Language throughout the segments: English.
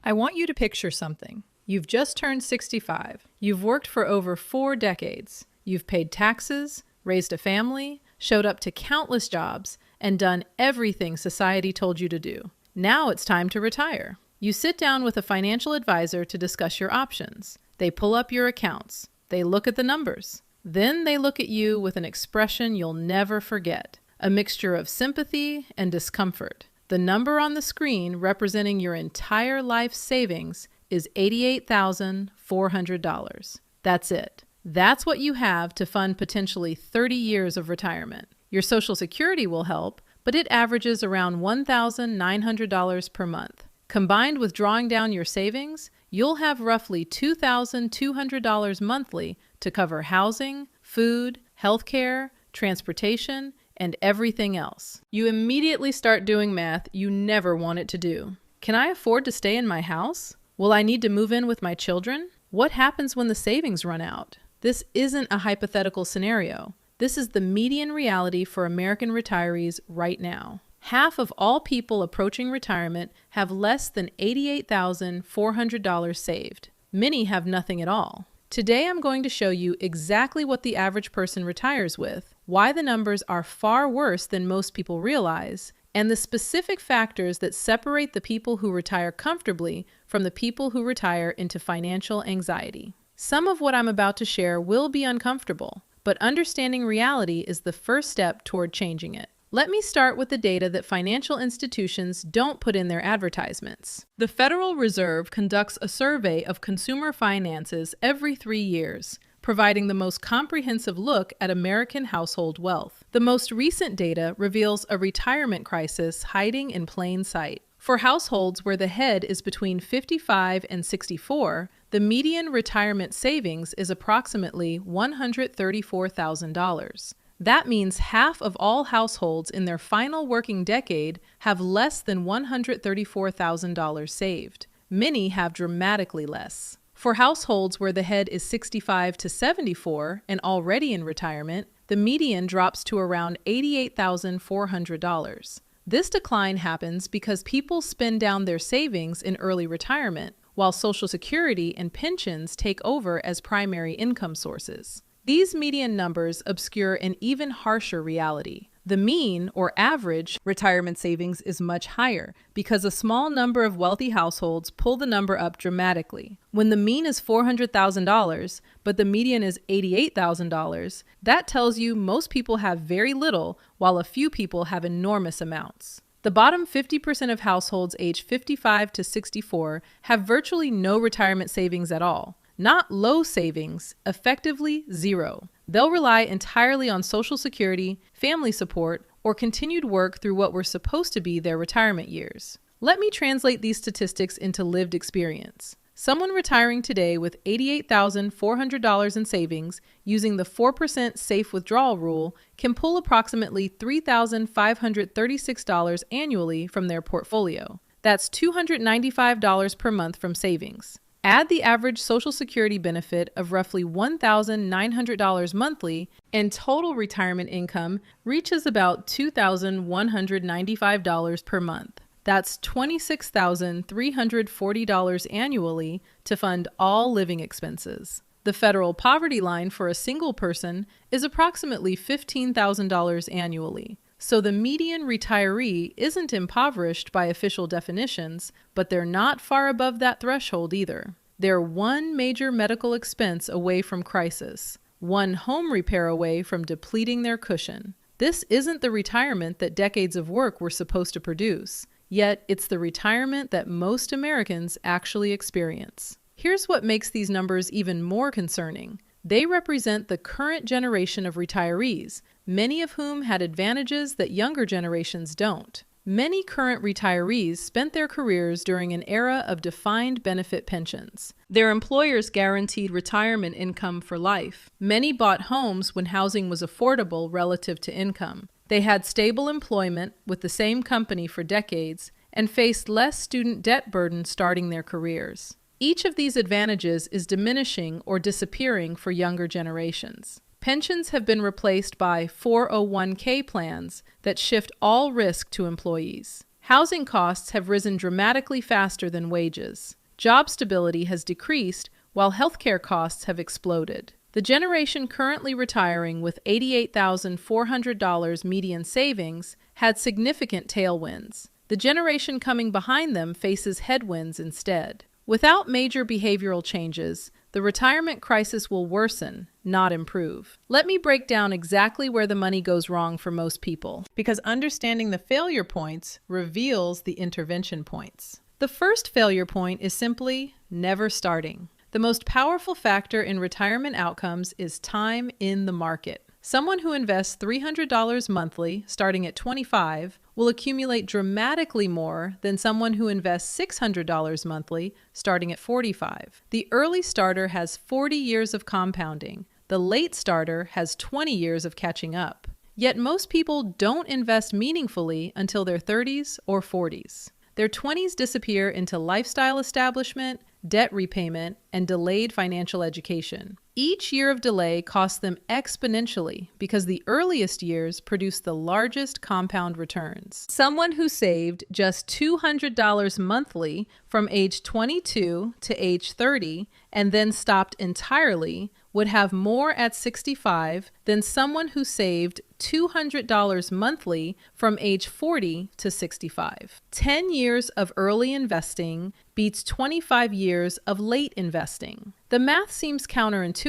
I want you to picture something. You've just turned 65. You've worked for over 4 decades. You've paid taxes, raised a family, showed up to countless jobs, and done everything society told you to do. Now it's time to retire. You sit down with a financial advisor to discuss your options. They pull up your accounts. They look at the numbers. Then they look at you with an expression you'll never forget, a mixture of sympathy and discomfort. The number on the screen representing your entire life savings is $88,400. That's it. That's what you have to fund potentially 30 years of retirement. Your Social Security will help, but it averages around $1,900 per month. Combined with drawing down your savings, you'll have roughly $2,200 monthly to cover housing, food, healthcare, transportation, and everything else. You immediately start doing math you never wanted to do. Can I afford to stay in my house? Will I need to move in with my children? What happens when the savings run out? This isn't a hypothetical scenario. This is the median reality for American retirees right now. Half of all people approaching retirement have less than $88,400 saved. Many have nothing at all. Today I'm going to show you exactly what the average person retires with, why the numbers are far worse than most people realize, and the specific factors that separate the people who retire comfortably from the people who retire into financial anxiety. Some of what I'm about to share will be uncomfortable, but understanding reality is the first step toward changing it. Let me start with the data that financial institutions don't put in their advertisements. The Federal Reserve conducts a survey of consumer finances every 3 years, providing the most comprehensive look at American household wealth. The most recent data reveals a retirement crisis hiding in plain sight. For households where the head is between 55 and 64, the median retirement savings is approximately $134,000. That means half of all households in their final working decade have less than $134,000 saved. Many have dramatically less. For households where the head is 65 to 74 and already in retirement, the median drops to around $88,400. This decline happens because people spend down their savings in early retirement, while Social Security and pensions take over as primary income sources. These median numbers obscure an even harsher reality. The mean, or average, retirement savings is much higher because a small number of wealthy households pull the number up dramatically. When the mean is $400,000, but the median is $88,000, that tells you most people have very little, while a few people have enormous amounts. The bottom 50% of households aged 55 to 64 have virtually no retirement savings at all. Not low savings, effectively zero. They'll rely entirely on Social Security, family support, or continued work through what were supposed to be their retirement years. Let me translate these statistics into lived experience. Someone retiring today with $88,400 in savings using the 4% safe withdrawal rule can pull approximately $3,536 annually from their portfolio. That's $295 per month from savings. Add the average Social Security benefit of roughly $1,900 monthly, and total retirement income reaches about $2,195 per month. That's $26,340 annually to fund all living expenses. The federal poverty line for a single person is approximately $15,000 annually. So the median retiree isn't impoverished by official definitions, but they're not far above that threshold either. They're one major medical expense away from crisis, one home repair away from depleting their cushion. This isn't the retirement that decades of work were supposed to produce, yet it's the retirement that most Americans actually experience. Here's what makes these numbers even more concerning. They represent the current generation of retirees, many of whom had advantages that younger generations don't. Many current retirees spent their careers during an era of defined benefit pensions. Their employers guaranteed retirement income for life. Many bought homes when housing was affordable relative to income. They had stable employment with the same company for decades and faced less student debt burden starting their careers. Each of these advantages is diminishing or disappearing for younger generations. Pensions have been replaced by 401k plans that shift all risk to employees. Housing costs have risen dramatically faster than wages. Job stability has decreased while healthcare costs have exploded. The generation currently retiring with $88,400 median savings had significant tailwinds. The generation coming behind them faces headwinds instead. Without major behavioral changes, the retirement crisis will worsen, not improve. Let me break down exactly where the money goes wrong for most people, because understanding the failure points reveals the intervention points. The first failure point is simply never starting. The most powerful factor in retirement outcomes is time in the market. Someone who invests $300 monthly, starting at 25, will accumulate dramatically more than someone who invests $600 monthly, starting at 45. The early starter has 40 years of compounding. The late starter has 20 years of catching up. Yet most people don't invest meaningfully until their 30s or 40s. Their 20s disappear into lifestyle establishment, debt repayment, and delayed financial education. Each year of delay costs them exponentially because the earliest years produce the largest compound returns. Someone who saved just $200 monthly from age 22 to age 30 and then stopped entirely would have more at 65 than someone who saved $200 monthly from age 40 to 65. 10 years of early investing beats 25 years of late investing. The math seems counterintuitive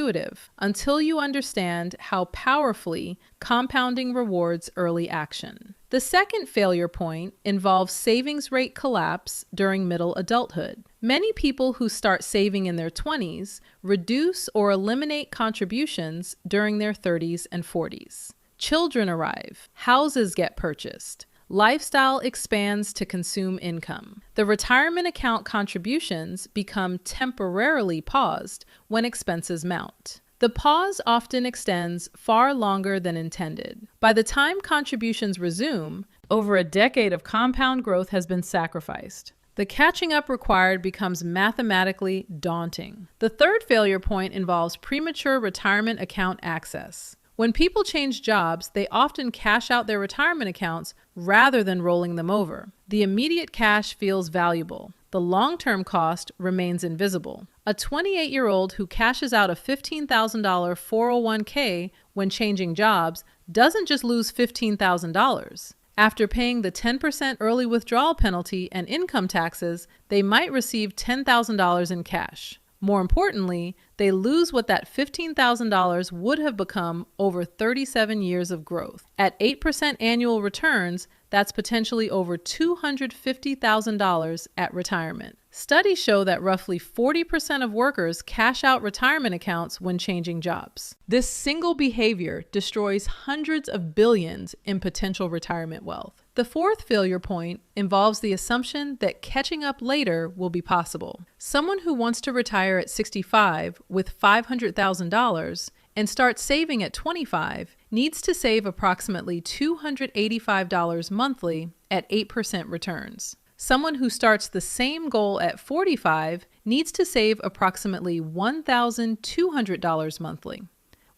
until you understand how powerfully compounding rewards early action. The second failure point involves savings rate collapse during middle adulthood. Many people who start saving in their 20s reduce or eliminate contributions during their 30s and 40s. Children arrive, houses get purchased, lifestyle expands to consume income. The retirement account contributions become temporarily paused when expenses mount. The pause often extends far longer than intended. By the time contributions resume, over a decade of compound growth has been sacrificed. The catching up required becomes mathematically daunting. The third failure point involves premature retirement account access. When people change jobs, they often cash out their retirement accounts rather than rolling them over. The immediate cash feels valuable. The long-term cost remains invisible. A 28-year-old who cashes out a $15,000 401k when changing jobs doesn't just lose $15,000. After paying the 10% early withdrawal penalty and income taxes, they might receive $10,000 in cash. More importantly, they lose what that $15,000 would have become over 37 years of growth. At 8% annual returns, that's potentially over $250,000 at retirement. Studies show that roughly 40% of workers cash out retirement accounts when changing jobs. This single behavior destroys hundreds of billions in potential retirement wealth. The fourth failure point involves the assumption that catching up later will be possible. Someone who wants to retire at 65 with $500,000 and starts saving at 25 needs to save approximately $285 monthly at 8% returns. Someone who starts the same goal at 45 needs to save approximately $1,200 monthly.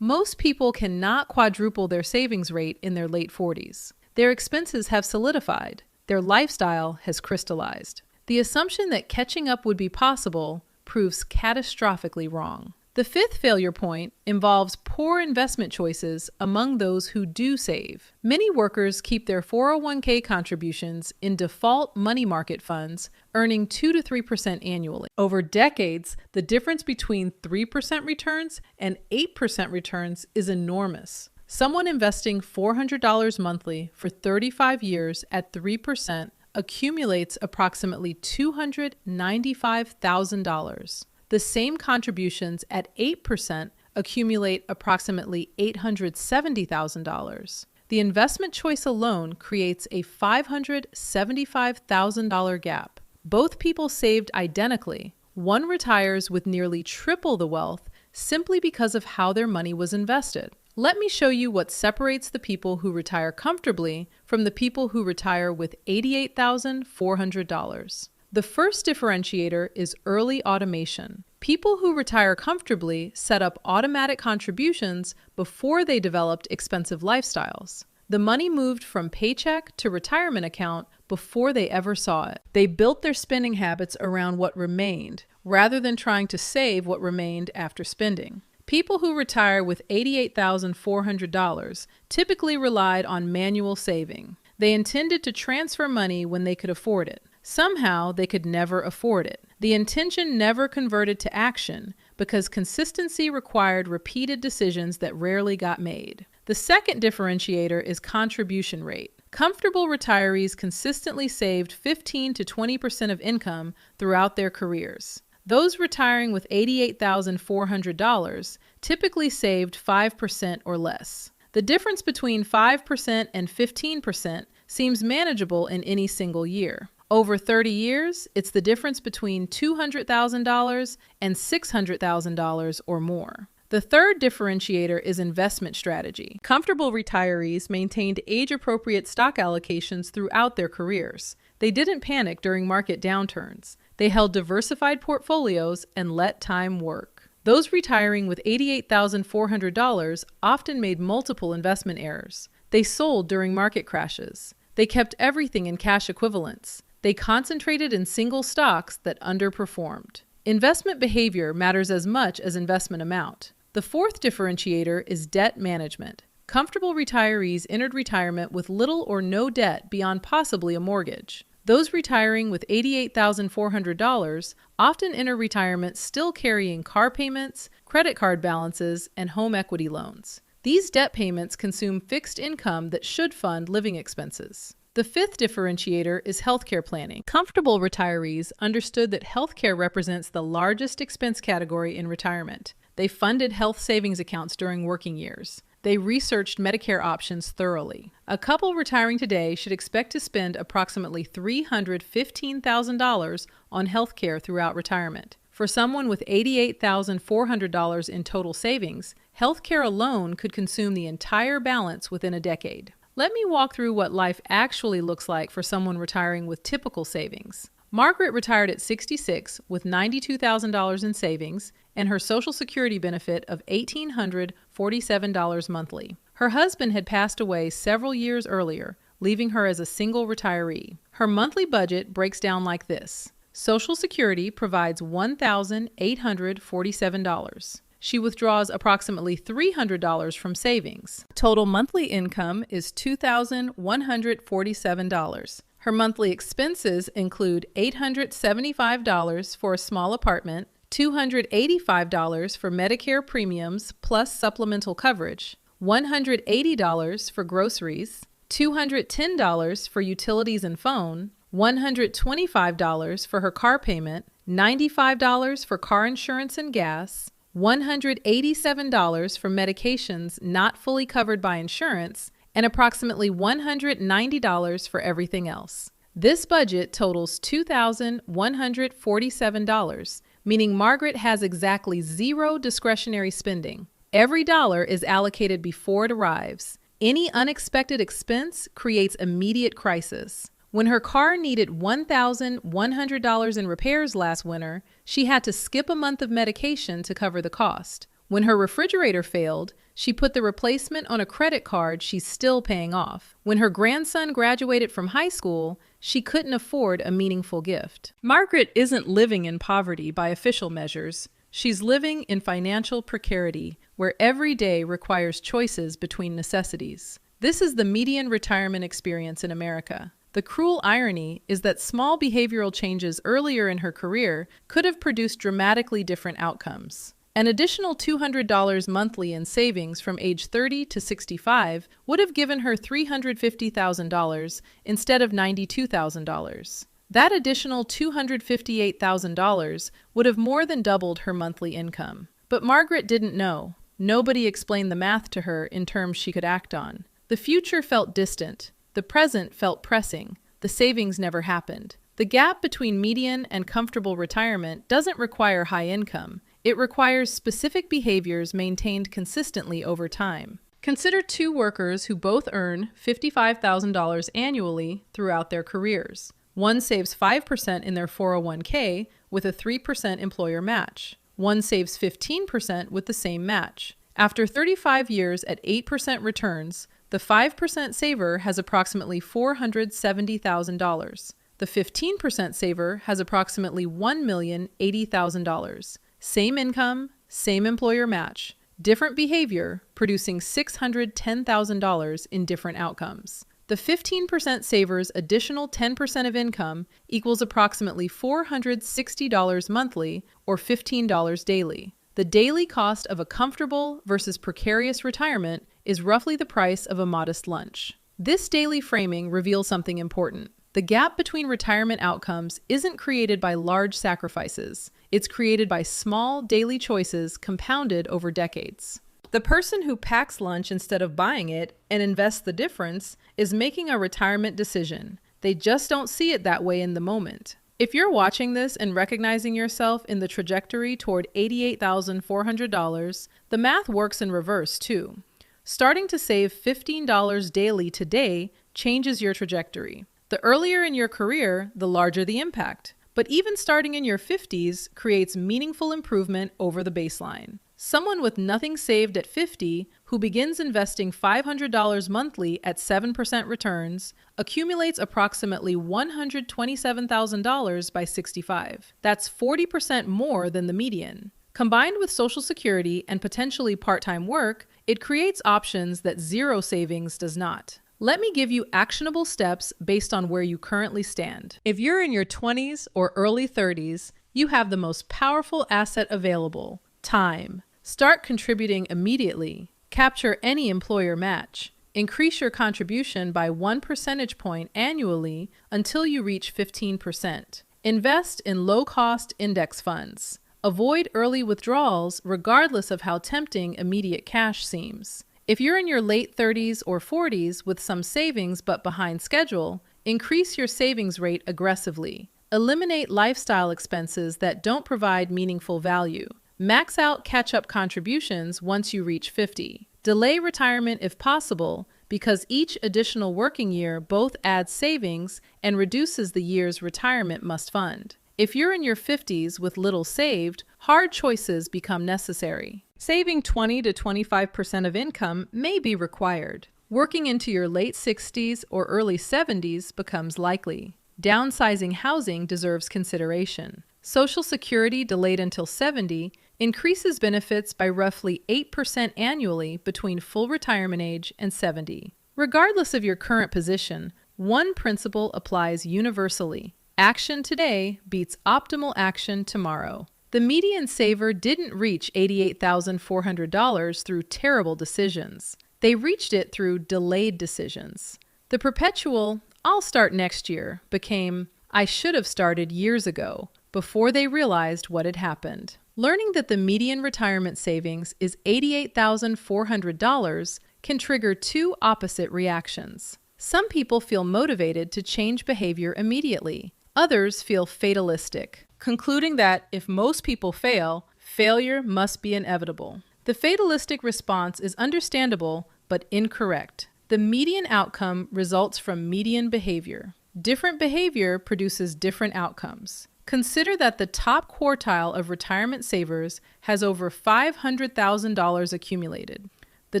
Most people cannot quadruple their savings rate in their late 40s. Their expenses have solidified. Their lifestyle has crystallized. The assumption that catching up would be possible proves catastrophically wrong. The fifth failure point involves poor investment choices among those who do save. Many workers keep their 401k contributions in default money market funds, earning 2 to 3% annually. Over decades, the difference between 3% returns and 8% returns is enormous. Someone investing $400 monthly for 35 years at 3% accumulates approximately $295,000. The same contributions at 8% accumulate approximately $870,000. The investment choice alone creates a $575,000 gap. Both people saved identically. One retires with nearly triple the wealth simply because of how their money was invested. Let me show you what separates the people who retire comfortably from the people who retire with $88,400. The first differentiator is early automation. People who retire comfortably set up automatic contributions before they developed expensive lifestyles. The money moved from paycheck to retirement account before they ever saw it. They built their spending habits around what remained, rather than trying to save what remained after spending. People who retire with $88,400 typically relied on manual saving. They intended to transfer money when they could afford it. Somehow, they could never afford it. The intention never converted to action because consistency required repeated decisions that rarely got made. The second differentiator is contribution rate. Comfortable retirees consistently saved 15 to 20% of income throughout their careers. Those retiring with $88,400 typically saved 5% or less. The difference between 5% and 15% seems manageable in any single year. Over 30 years, it's the difference between $200,000 and $600,000 or more. The third differentiator is investment strategy. Comfortable retirees maintained age-appropriate stock allocations throughout their careers. They didn't panic during market downturns. They held diversified portfolios and let time work. Those retiring with $88,400 often made multiple investment errors. They sold during market crashes. They kept everything in cash equivalents. They concentrated in single stocks that underperformed. Investment behavior matters as much as investment amount. The fourth differentiator is debt management. Comfortable retirees entered retirement with little or no debt beyond possibly a mortgage. Those retiring with $88,400 often enter retirement still carrying car payments, credit card balances, and home equity loans. These debt payments consume fixed income that should fund living expenses. The fifth differentiator is healthcare planning. Comfortable retirees understood that healthcare represents the largest expense category in retirement. They funded health savings accounts during working years. They researched Medicare options thoroughly. A couple retiring today should expect to spend approximately $315,000 on healthcare throughout retirement. For someone with $88,400 in total savings, healthcare alone could consume the entire balance within a decade. Let me walk through what life actually looks like for someone retiring with typical savings. Margaret retired at 66 with $92,000 in savings and her Social Security benefit of $1,847 monthly. Her husband had passed away several years earlier, leaving her as a single retiree. Her monthly budget breaks down like this. Social Security provides $1,847. She withdraws approximately $300 from savings. Total monthly income is $2,147. Her monthly expenses include $875 for a small apartment, $285 for Medicare premiums plus supplemental coverage, $180 for groceries, $210 for utilities and phone, $125 for her car payment, $95 for car insurance and gas, $187 for medications not fully covered by insurance, and approximately $190 for everything else. This budget totals $2,147, meaning Margaret has exactly zero discretionary spending. Every dollar is allocated before it arrives. Any unexpected expense creates immediate crisis. When her car needed $1,100 in repairs last winter, she had to skip a month of medication to cover the cost. When her refrigerator failed, she put the replacement on a credit card she's still paying off. When her grandson graduated from high school, she couldn't afford a meaningful gift. Margaret isn't living in poverty by official measures. She's living in financial precarity, where every day requires choices between necessities. This is the median retirement experience in America. The cruel irony is that small behavioral changes earlier in her career could have produced dramatically different outcomes. An additional $200 monthly in savings from age 30 to 65 would have given her $350,000 instead of $92,000. That additional $258,000 would have more than doubled her monthly income. But Margaret didn't know. Nobody explained the math to her in terms she could act on. The future felt distant. The present felt pressing. The savings never happened. The gap between median and comfortable retirement doesn't require high income. It requires specific behaviors maintained consistently over time. Consider two workers who both earn $55,000 annually throughout their careers. One saves 5% in their 401k with a 3% employer match. One saves 15% with the same match. After 35 years at 8% returns, The 5% saver has approximately $470,000. The 15% saver has approximately $1,080,000. Same income, same employer match, different behavior, producing $610,000 in different outcomes. The 15% saver's additional 10% of income equals approximately $460 monthly or $15 daily. The daily cost of a comfortable versus precarious retirement is roughly the price of a modest lunch. This daily framing reveals something important. The gap between retirement outcomes isn't created by large sacrifices. It's created by small daily choices compounded over decades. The person who packs lunch instead of buying it and invests the difference is making a retirement decision. They just don't see it that way in the moment. If you're watching this and recognizing yourself in the trajectory toward $88,400, the math works in reverse too. Starting to save $15 daily today changes your trajectory. The earlier in your career, the larger the impact. But even starting in your 50s creates meaningful improvement over the baseline. Someone with nothing saved at 50 who begins investing $500 monthly at 7% returns accumulates approximately $127,000 by 65. That's 40% more than the median. Combined with Social Security and potentially part-time work, it creates options that zero savings does not. Let me give you actionable steps based on where you currently stand. If you're in your 20s or early 30s, you have the most powerful asset available: time. Start contributing immediately. Capture any employer match. Increase your contribution by 1 percentage point annually until you reach 15%. Invest in low-cost index funds. Avoid early withdrawals regardless of how tempting immediate cash seems. If you're in your late 30s or 40s with some savings but behind schedule, increase your savings rate aggressively. Eliminate lifestyle expenses that don't provide meaningful value. Max out catch-up contributions once you reach 50. Delay retirement if possible, because each additional working year both adds savings and reduces the years retirement must fund. If you're in your 50s with little saved, hard choices become necessary. Saving 20 to 25% of income may be required. Working into your late 60s or early 70s becomes likely. Downsizing housing deserves consideration. Social Security delayed until 70 increases benefits by roughly 8% annually between full retirement age and 70. Regardless of your current position, one principle applies universally. Action today beats optimal action tomorrow. The median saver didn't reach $88,400 through terrible decisions. They reached it through delayed decisions. The perpetual, "I'll start next year," became, "I should have started years ago," before they realized what had happened. Learning that the median retirement savings is $88,400 can trigger two opposite reactions. Some people feel motivated to change behavior immediately. Others feel fatalistic, concluding that if most people fail, failure must be inevitable. The fatalistic response is understandable but incorrect. The median outcome results from median behavior. Different behavior produces different outcomes. Consider that the top quartile of retirement savers has over $500,000 accumulated. The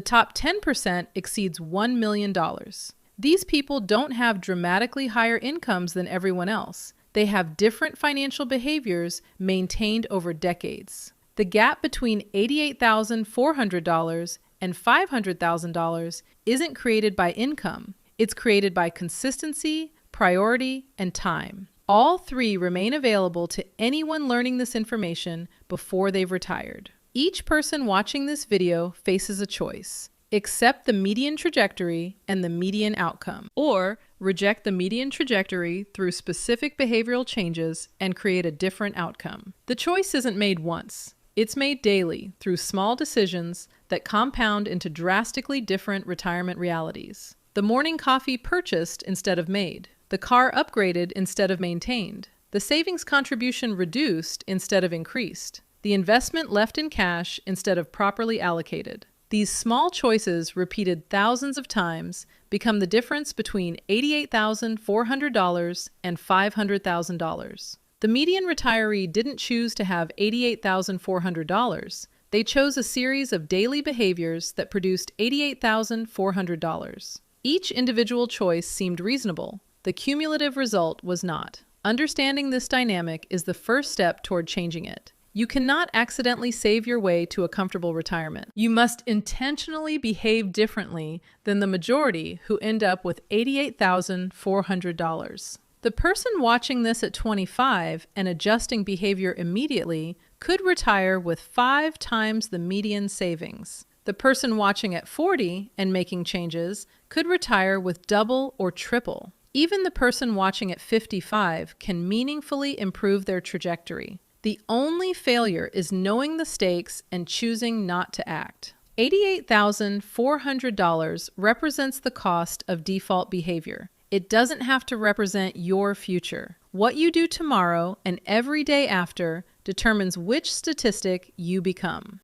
top 10% exceeds $1 million. These people don't have dramatically higher incomes than everyone else. They have different financial behaviors maintained over decades. The gap between $88,400 and $500,000 isn't created by income. It's created by consistency, priority, and time. All three remain available to anyone learning this information before they've retired. Each person watching this video faces a choice. Accept the median trajectory and the median outcome, or reject the median trajectory through specific behavioral changes and create a different outcome. The choice isn't made once. It's made daily through small decisions that compound into drastically different retirement realities. The morning coffee purchased instead of made. The car upgraded instead of maintained. The savings contribution reduced instead of increased. The investment left in cash instead of properly allocated. These small choices, repeated thousands of times, become the difference between $88,400 and $500,000. The median retiree didn't choose to have $88,400. They chose a series of daily behaviors that produced $88,400. Each individual choice seemed reasonable. The cumulative result was not. Understanding this dynamic is the first step toward changing it. You cannot accidentally save your way to a comfortable retirement. You must intentionally behave differently than the majority who end up with $88,400. The person watching this at 25 and adjusting behavior immediately could retire with 5 times the median savings. The person watching at 40 and making changes could retire with double or triple. Even the person watching at 55 can meaningfully improve their trajectory. The only failure is knowing the stakes and choosing not to act. $88,400 represents the cost of default behavior. It doesn't have to represent your future. What you do tomorrow and every day after determines which statistic you become.